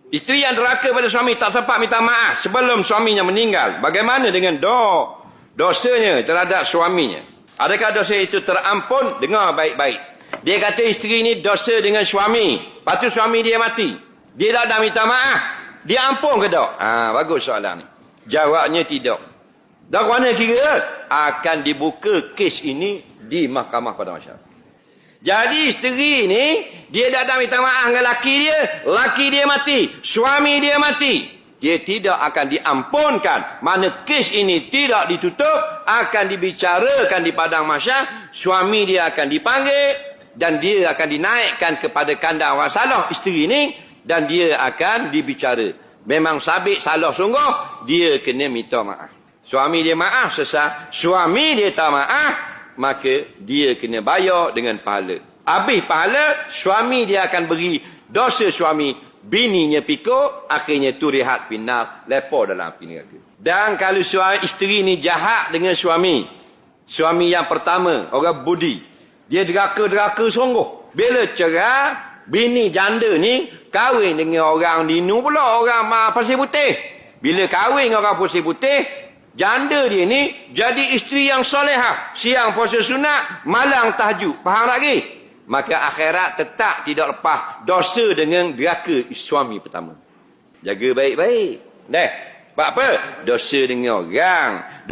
Isteri yang deraka pada suami tak sempat minta maaf sebelum suaminya meninggal. Bagaimana dengan dosanya terhadap suaminya? Adakah dosa itu terampun? Dengar baik-baik. Dia kata isteri ni dosa dengan suami. Lepas tu suami dia mati. Dia tak ada minta maaf. Dia ampun ke tak? Bagus soalan ni. Jawabnya tidak. Dan kerana kira akan dibuka kes ini di mahkamah pada masyarakat. Jadi isteri ni dia tak ada minta maaf dengan laki dia mati, suami dia mati, dia tidak akan diampunkan. Mana kes ini tidak ditutup, akan dibicarakan di padang mahsyar, suami dia akan dipanggil dan dia akan dinaikkan kepada kandang wasalah isteri ni dan dia akan dibicara. Memang sabit salah sungguh, dia kena minta maaf. Suami dia maaf sesat, suami dia tak maaf, maka dia kena bayar dengan pahala. Habis pahala, suami dia akan beri dosa suami, bininya pikul, akhirnya tu rehat final, lepas dalam api neraka. Dan kalau isteri ni jahat dengan suami yang pertama, orang budi, dia deraka sungguh. Bila cerai, bini janda ni kahwin dengan orang dinu pula, orang pasir putih. Bila kahwin dengan orang pasir putih, janda dia ni jadi isteri yang solehah. Siang puasa sunat, malam tahajud. Faham lagi? Maka akhirat tetap tidak lepas dosa dengan deraka suami pertama. Jaga baik-baik. Sebab apa? Dosa dengan orang.